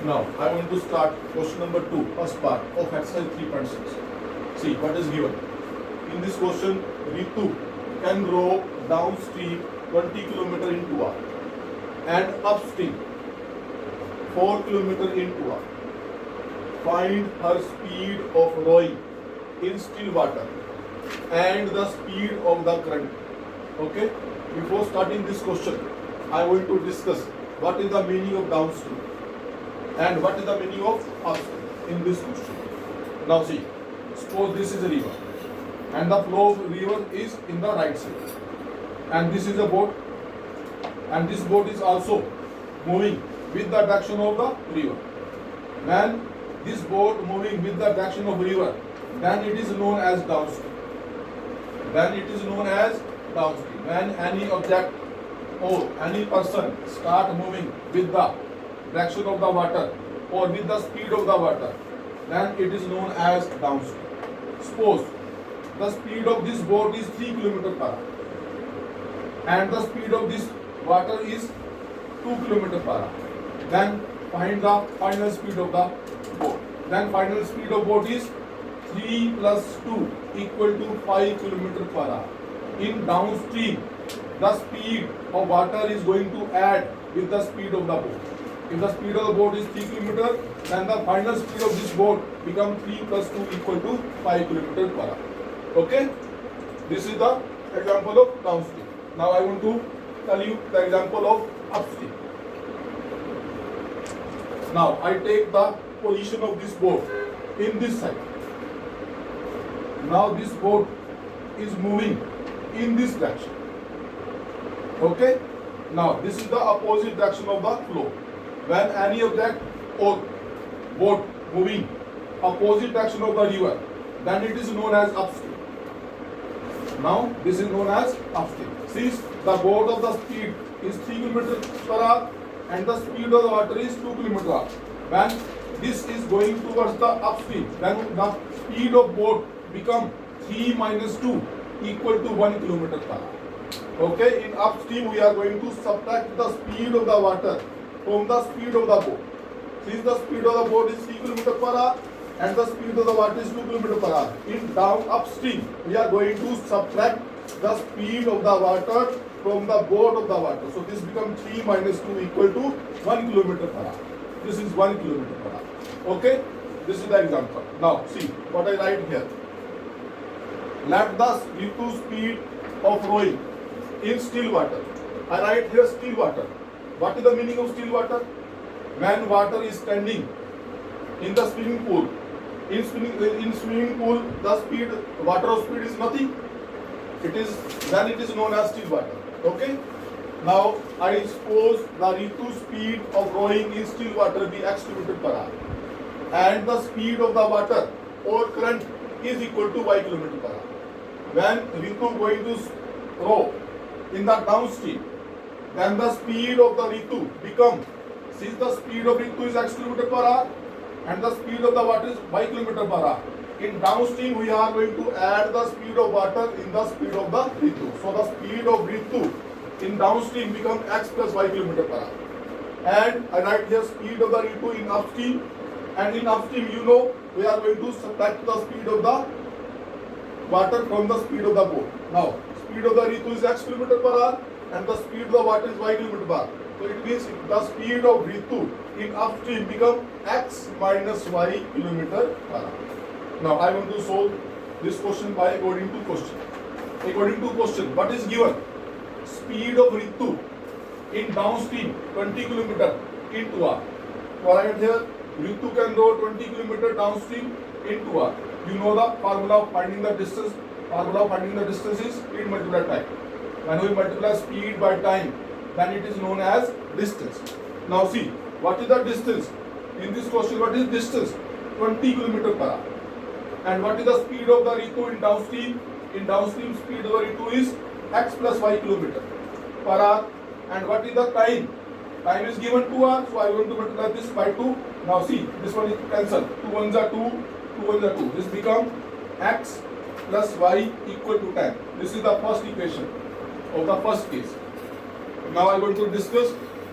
Now I want to start question number 2, first part of exercise 3.6. See what is given. In this question, Ritu can row downstream 20 km in 2 hours and upstream 4 km in 2 hours. Find her speed of rowing in still water and the speed of the current. Okay? Before starting this question, I want to discuss what is the meaning of downstream and what is the meaning of upstream in this question. Now see, suppose this is a river and the flow of river is in the right side, and this is a boat, and this boat is also moving with the direction of the river. When this boat moving with the direction of river, then it is known as downstream. Then it is known as downstream. When any object or any person start moving with the direction of the water or with the speed of the water, then it is known as downstream. Suppose the speed of this boat is 3 km per hour and the speed of this water is 2 km per hour. Then find the final speed of the boat. Then final speed of boat is 3 plus 2 equal to 5 km per hour. In downstream, the speed of water is going to add with the speed of the boat. If the speed of the boat is 3 km, then the final speed of this boat becomes 3 plus 2 equal to 5 km per hour. Okay? This is the example of downstream. Now I want to tell you the example of upstream. Now I take the position of this boat in this side. Now this boat is moving in this direction. Okay? Now this is the opposite direction of the flow. When any object or boat moving opposite direction of the river, then it is known as upstream. Now this is known as upstream. Since the boat of the speed is 3 km per hour and the speed of the water is 2 km per hour. When this is going towards the upstream, then the speed of boat become 3 minus 2 equal to 1 km per hour. Okay, in upstream we are going to subtract the speed of the water from the speed of the boat. Since the speed of the boat is 3 km per hour and the speed of the water is 2 km per hour, in down upstream we are going to subtract the speed of the water from the boat of the water. So this becomes 3 minus 2 equal to 1 km per hour. This is 1 km per hour. Okay, this is the example. Now see what I write here. Let the Ritu speed of rowing in still water. I write here still water. What is the meaning of still water? When water is standing in the swimming pool, in swimming pool the speed, water of speed is nothing. It is, then it is known as still water. Okay. Now I suppose the Ritu speed of rowing in still water be x km per hour, and the speed of the water or current is equal to y km per hour. When Ritu going to row in the downstream, then the speed of the Ritu become, since the speed of Ritu is x km per hour and the speed of the water is y km per hour, in downstream we are going to add the speed of water in the speed of the Ritu. So the speed of Ritu in downstream become x plus y km per hour. And I write here speed of the Ritu in upstream, and in upstream you know we are going to subtract the speed of the water from the speed of the boat. Now speed of the Ritu is x km per hour and the speed of the water is y km per hour. So it means the speed of Ritu in upstream become x minus y km per hour. Now I want to solve this question by according to question. According to question, what is given? Speed of Ritu in downstream 20 km in 2 hours. So I write here Ritu can row 20 km downstream in 2 hours. You know the formula of finding the distance. Formula of finding the distance is speed multiplied time. When we multiply speed by time, then it is known as distance. Now see, what is the distance? In this question, what is distance? 20 km per hour. And what is the speed of the Ritu in downstream? In downstream, speed of the Ritu is x plus y km per hour. And what is the time? Time is given 2 hours, so I want to multiply this by 2. Now see, this one is cancelled. 2 ones are 2, 2 ones are 2. This becomes x plus y equal to 10. This is the first equation of the first case. Now I am going to discuss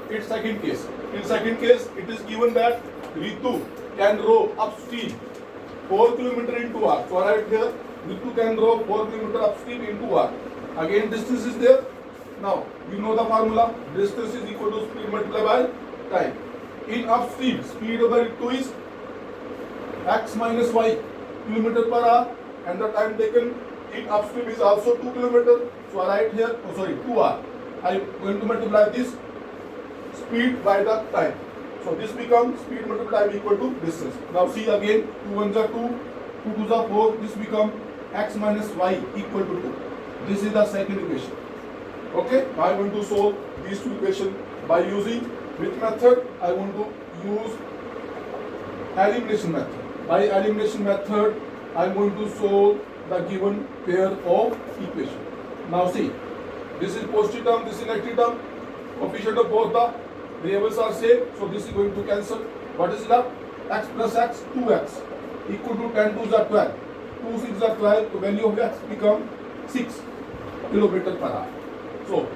its second case. In second case, it is given that Ritu can row upstream 4 kilometer in 2 hours. So right here, Ritu can row 4 kilometer upstream in 2 hours. Again, distance is there. Now, you know the formula. Distance is equal to speed multiplied by time. In upstream, speed of the Ritu is x minus y kilometer per hour, and the time taken in upstream is also 2 kilometer. So I write here, 2 hours. I am going to multiply this speed by the time. So this becomes speed multiplied time equal to distance. Now see again, 2 1s are 2, 2 2s are 4. This becomes x minus y equal to 2. This is the second equation. Okay, now I want to solve these two equations by using which method? I want to use elimination method. By elimination method, I am going to solve the given pair of equation. Now see, this is positive term, this is negative term. Coefficient of both the variables are same, so this is going to cancel. What is left? X plus x, 2x equal to 10 2s are 12. 2 6 are 12. The value of x become 6 kilometer per hour. So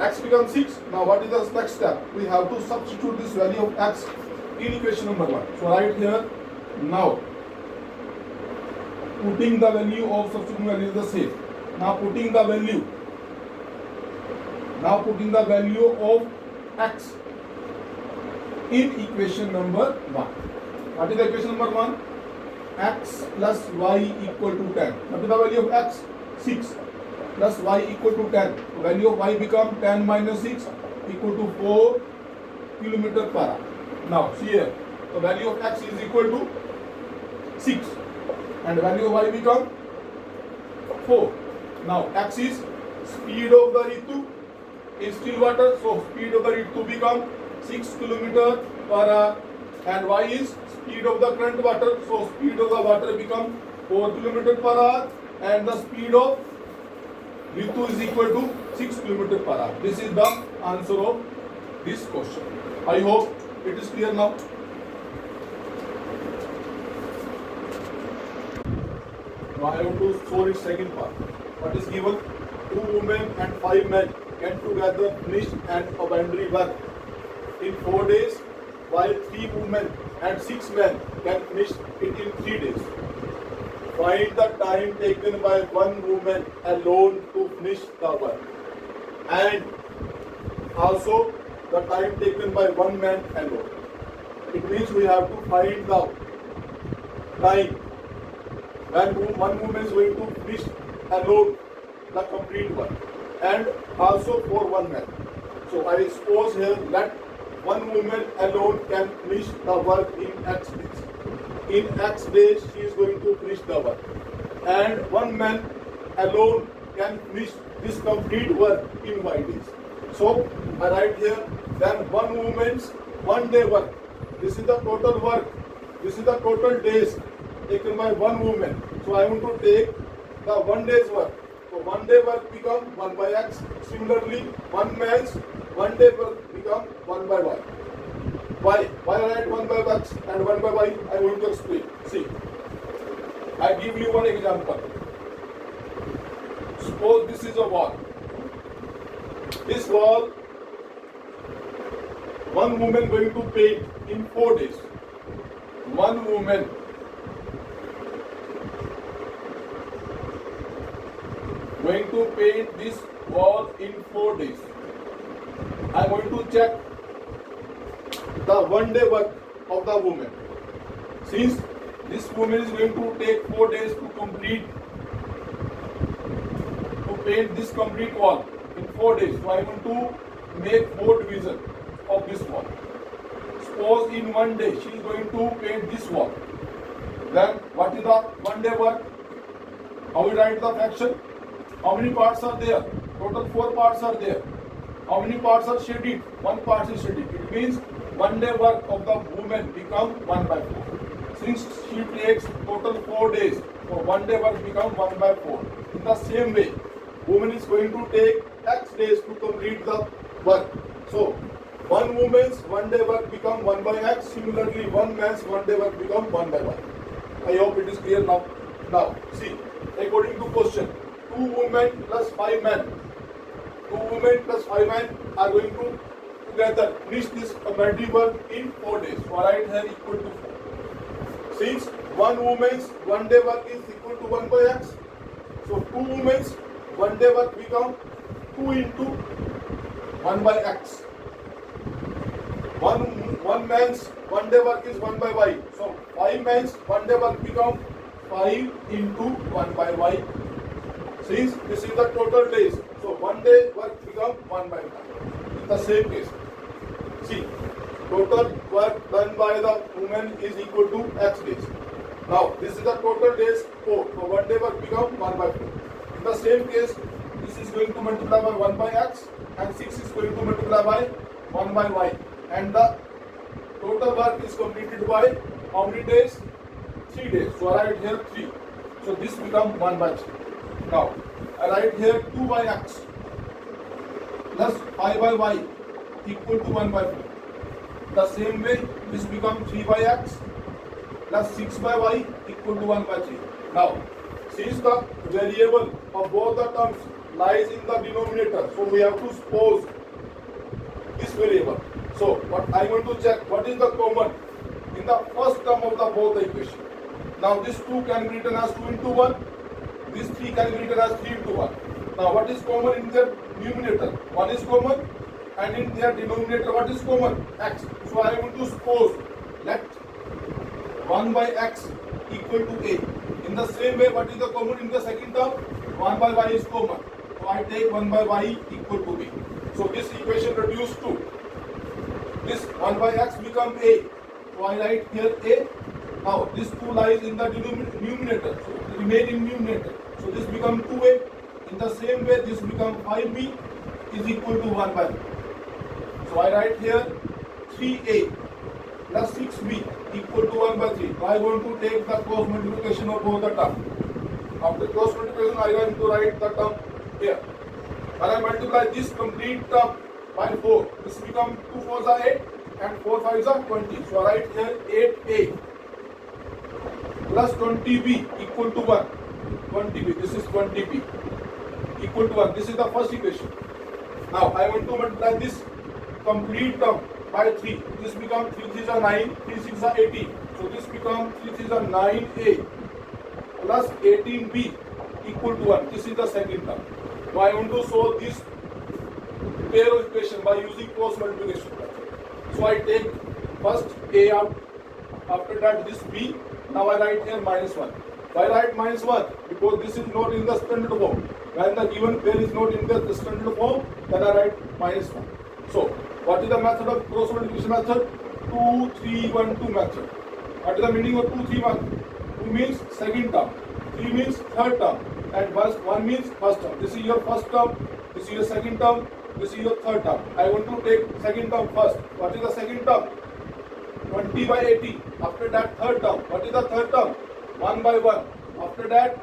x becomes 6. Now what is the next step? We have to substitute this value of x in equation number 1. So right here, now putting the value of substituting value is the same. Now putting the value of x in equation number 1. What is the equation number 1? X plus y equal to 10. What is the value of x? 6 plus y equal to 10. The value of y become 10 minus 6 equal to 4 kilometer per hour. Now see here, the value of x is equal to 6 and the value of y become 4. Now x is speed of the Ritu in still water, so speed of the Ritu become 6 kilometer per hour, and y is speed of the current water, so speed of the water become 4 kilometer per hour, and the speed of Ritu is equal to 6 kilometer per hour. This is the answer of this question. I hope it is clear now. Now I want to solve its second part. What is given? 2 women and 5 men can together finish an boundary work in 4 days, while 3 women and 6 men can finish it in 3 days. Find the time taken by 1 woman alone to finish the work, and also the time taken by 1 man alone. It means we have to find the time when 1 woman is going to finish alone the complete work, and also for 1 man. So I suppose here that 1 woman alone can finish the work in X days. In X days she is going to finish the work, and 1 man alone can finish this complete work in Y days. So I write here, then 1 woman's 1 day work. This is the total work. This is the total days taken by 1 woman. So I want to take the 1 day's work. So 1 day work become 1 by X. Similarly, 1 man's 1 day work become 1 by Y. Why? Why I write 1 by X and 1 by Y? I want to explain. See, I give you one example. Suppose this is a wall. This wall, 1 woman going to paint in 4 days. 1 woman going to paint this wall in 4 days. I am going to check the 1 day work of the woman. Since this woman is going to take 4 days to paint this complete wall in 4 days, so I want to make 4 divisions of this wall. Suppose in 1 day she is going to paint this wall. Then what is the 1 day work? How we write the fraction? How many parts are there? Total 4 parts are there. How many parts are shaded? 1 part is shaded. It means 1 day work of the woman become 1 by 4. Since she takes total 4 days, so 1 day work become 1 by 4. In the same way, woman is going to take X days to complete the work. So 1 woman's 1 day work become 1 by X. Similarly, 1 man's 1 day work become 1 by Y. I hope it is clear now. Now see, according to question, 2 women plus 5 men. 2 women plus 5 men are going to together finish this community work in 4 days. So write here equal to 4. Since one woman's 1 day work is equal to 1 by x, so 2 women's 1 day work become 2 into 1 by x. One man's 1 day work is 1 by y. So 5 men's 1 day work become 5 into 1 by y. Since this is the total days, so 1 day work become 1 by y. In the same case, see, total work done by the woman is equal to x days. Now this is the total days 4. So 1 day work become 1 by 4. In the same case, this is going to multiply by 1 by x and 6 is going to multiply by 1 by y. And the total work is completed by how many days? 3 days. So I write here 3. So this becomes 1 by 3. Now I write here 2 by x plus 5 by y equal to 1 by 4. The same way this becomes 3 by x plus 6 by y equal to 1 by 3. Now since the variable of both the terms lies in the denominator, so we have to suppose this variable. So what I want to check, what is the common in the first term of the both the equation. Now this 2 can be written as 2 into 1, this 3 can be written as 3 into 1. Now what is common in their numerator? 1 is common, and in their denominator what is common? X. So I want to suppose let 1 by x equal to a. In the same way, what is the common in the second term? 1 by y is common. So I take 1 by y equal to b. So this equation reduced to this 1 by x become a. So I write here a. Now this 2 lies in the numerator. So it remain in numerator. So this become 2a. In the same way, this become 5b is equal to 1 by 3. So I write here 3a plus 6b equal to 1 by 3. So I want to take the cross multiplication of both the terms. After cross multiplication, I want to write the term here. When I multiply this complete term by 4, this become 2 4s are 8 and 4 5s are 20. So I write here 8a plus 20b equal to 1. 20b, this is 20b equal to 1. This is the first equation. Now I want to multiply this complete term by 3. This becomes 3 3s are 9, 3 6 are 18. So this becomes 3 3s are 9a plus 18b equal to 1. This is the second term. Now I want to solve this pair of equation by using cross multiplication. So I take first a out, after that this b. Now I write here minus 1. Why write minus 1? Because this is not in the standard form. When the given pair is not in the standard form, then I write minus 1. So what is the method of cross multiplication method? 2 3 1 2 method. What is the meaning of 2 3 1? 2 means second term, 3 means third term, and 1 means first term. This is your first term, this is your second term, this is your third term. I want to take second term first. What is the second term? 20 by 80. After that third term. What is the third term? 1 by 1. After that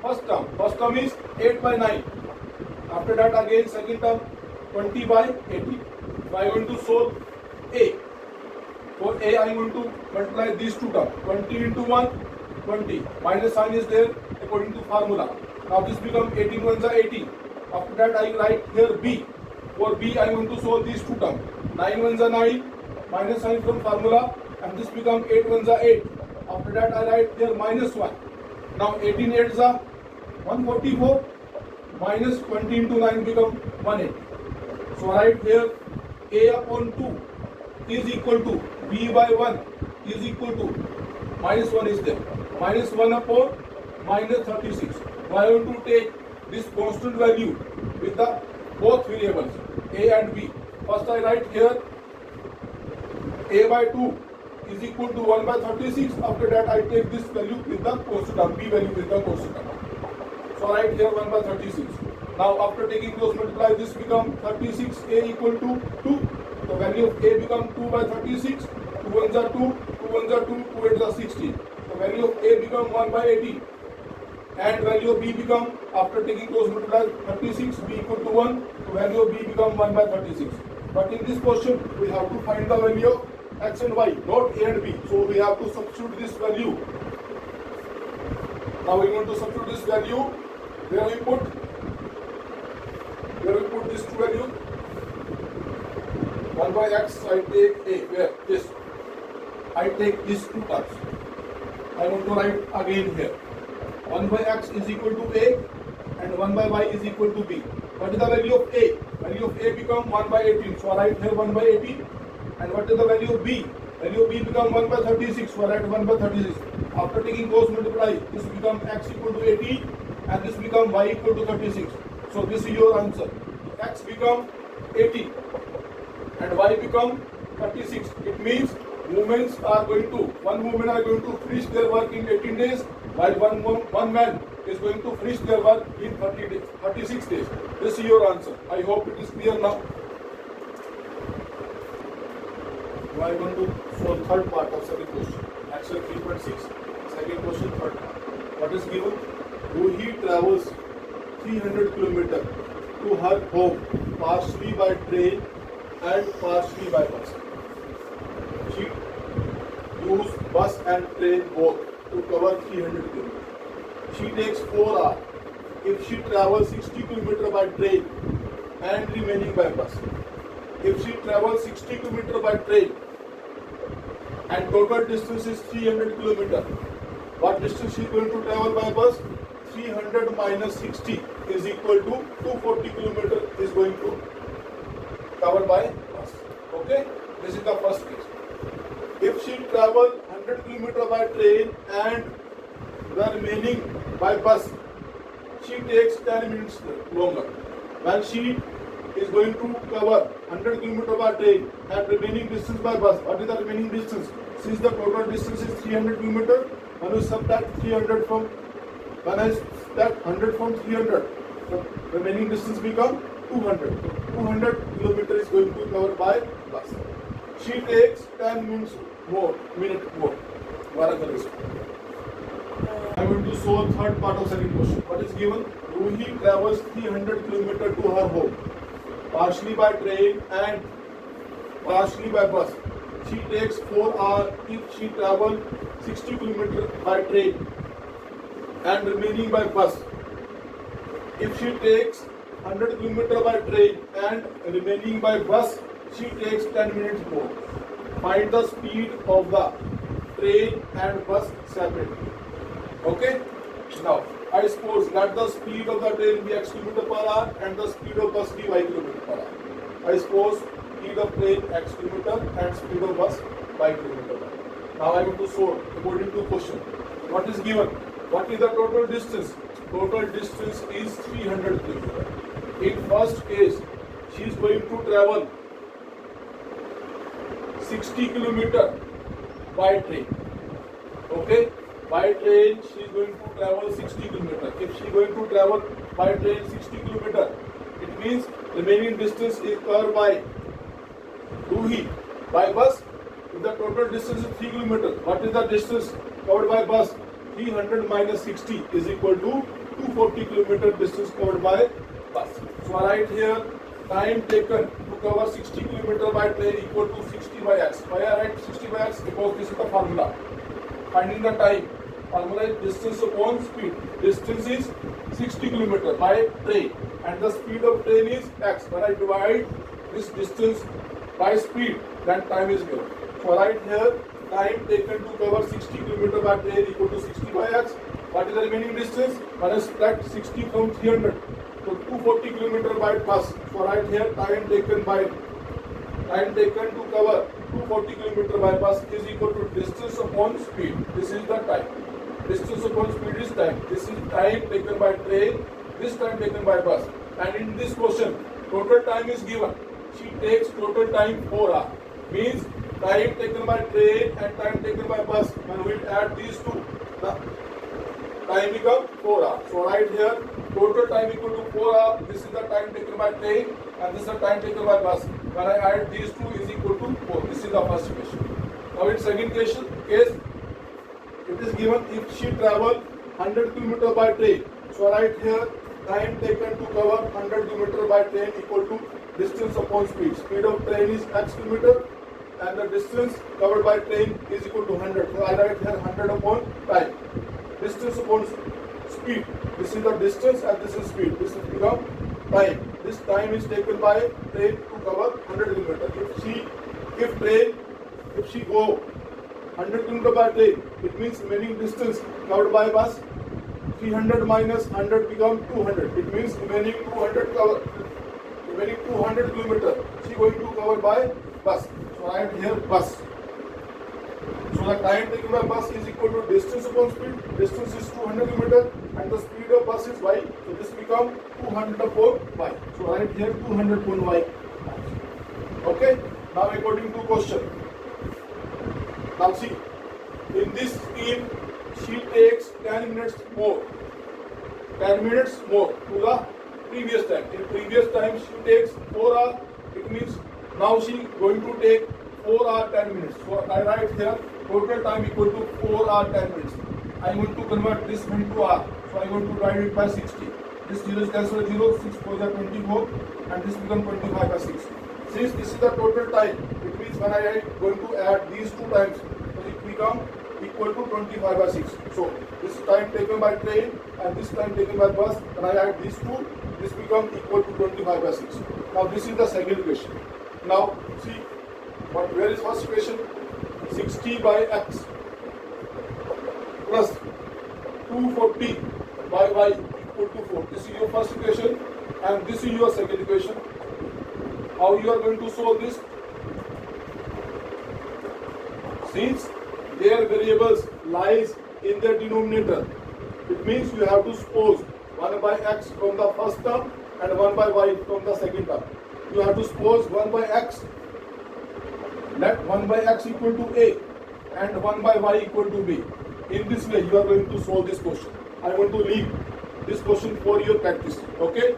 first term. First term is 8 by 9. After that again second term 20 by 80. So I want to solve A. For A I want to multiply these two terms. 20 into 1, 20. Minus sign is there according to formula. Now this becomes 18 ones are 80. After that I write here B. For B I want to solve these two terms. 9 ones are 9. Minus sign from formula, and this becomes 8 ones are 8. After that I write here minus 1. Now 18 8s are 144. Minus 20 into 9 become 180. So I write here A upon 2 is equal to B by 1 is equal to minus 1 is there. Minus 1 upon minus 36. So I want to take this constant value with the both variables A and B. First I write here A by 2 is equal to 1 by 36. After that I take this value with the constant term, B value with the constant term. So I write here 1 by 36. Now after taking cross multiply, this become 36A equal to 2. The value of A become 2 by 36. 2 ones are 2, 2 ones are 2, 2 8s are 16. The value of A become 1 by 80. And value of B become, after taking cross multiply, 36, B equal to 1. The value of B become 1 by 36. But in this question, we have to find the value of X and Y, not A and B. So we have to substitute this value. Now we want to substitute this value. Where we put this value. 1 by x I take a, where this I take these two terms. I want to write again here. 1 by x is equal to a and 1 by y is equal to b. What is the value of a? Value of a become 1 by 18. So I write here 1 by 18. And what is the value of b? Value of b become 1 by 36. So I write 1 by 36. After taking cos multiply, this become x equal to 18 and this become y equal to 36. So this is your answer. X become 80 and y become 36. It means one woman are going to finish their work in 18 days, while one man is going to finish their work in 36 days. This is your answer. I hope it is clear now. Now I am going to solve third part of second question. Exercise 3.6. Second question, third part. What is given? Ruhi travels 300 km to her home, partially by train and partially by bus. She used bus and train both to cover 300 km. She takes 4 hours if she travels 60 km by train and remaining by bus. If she travels 60 km by train and total distance is 300 km, what distance she is going to travel by bus? 300 minus 60 is equal to 240 km is going to cover by bus. Okay, this is the first case. If she travel 100 km by train and the remaining by bus, she takes 10 minutes longer. When she is going to cover 100 km by train and remaining distance by bus, what is the remaining distance? Since the total distance is 300 km, when you subtract 300 from, when I subtract 100 from 300, the remaining distance become 200. 200 km is going to cover by bus. She takes 10 minutes more. I am going to solve third part of second question. What is given? Ruhi travels 300 km to her home, partially by train and partially by bus. She takes 4 hours if she travels 60 km by train and remaining by bus. If she takes 100 km by train and remaining by bus, she takes 10 minutes more. Find the speed of the train and bus separately. Okay? Now, I suppose let the speed of the train be x km per hour and the speed of bus be y km per hour. I suppose speed of train x km and speed of bus y km per hour. Now I want to solve according to question. What is given? What is the total distance? Total distance is 300 km. In first case, she is going to travel 60 km by train. Okay? By train, she is going to travel 60 km. If she is going to travel by train 60 km, it means remaining distance is covered by Ruhi. By bus, if the total distance is 3 km, what is the distance covered by bus? 300 minus 60 is equal to 240 km distance covered by bus. So I write here time taken to cover 60 km by train equal to 60 by x. Why I write 60 by x? Because this is the formula. Finding the time. Formula is distance upon speed. Distance is 60 km by train and the speed of train is x. When I divide this distance by speed, then time is given. So I write here time taken to cover 60 km by train equal to 60 by x. What is the remaining distance? When I subtract 60 from 300, so 240 km by bus. So I write here time taken to cover 240 km by bus is equal to distance upon speed. This is the time. Distance upon speed is time. This is time taken by train, this time taken by bus. And in this question, total time is given. She takes total time 4 hours. Means time taken by train and time taken by bus. When we add these two, the time becomes 4 hours. So right here, total time equal to 4 hours. This is the time taken by train and this is the time taken by bus. When I add these two is equal to 4. This is the first equation. Now in second case, it is given if she travel 100 km by train. So right here, time taken to cover 100 km by train equal to distance upon speed. Speed of train is x km and the distance covered by train is equal to 100. So I write here 100 upon time. Distance upon speed. This is the distance and this is speed. This is become time. this time is taken by train to cover 100 kilometer. If she go 100 kilometer by train, it means remaining distance covered by bus 300 minus 100 become 200. It means remaining 200 kilometer she going to cover by bus. So write here bus. So the time taken by bus is equal to distance upon speed. Distance is 200 kilometer and the speed of bus is y. So this become 200 upon y. So write here 200 upon y. Okay. Now according to question. Now see, in this scheme she takes 10 minutes more. 10 minutes more to the previous time. In previous time she takes 4 hours. It means now she going to take 4 hours 10 minutes. So I write here total time equal to 4 hours 10 minutes. I want to convert this minute to hour. So I want to divide it by 60. This 0 is cancelled 0, 6 4 are 24 and this becomes 25 by 6. Since this is the total time, it means when I am going to add these two times, so it become equal to 25 by 6. So this time taken by train and this time taken by bus, when I add these two, this become equal to 25 by 6. Now this is the second equation. Now see, where is first equation? 60 by x plus 240 by y equal to 4. This is your first equation and this is your second equation. How you are going to solve this? Since their variables lies in their denominator, it means you have to suppose 1 by x from the first term and 1 by y from the second term. You have to suppose 1 by x, let 1 by x equal to a and 1 by y equal to b. In this way you are going to solve this question. I want to leave this question for your practice. Okay.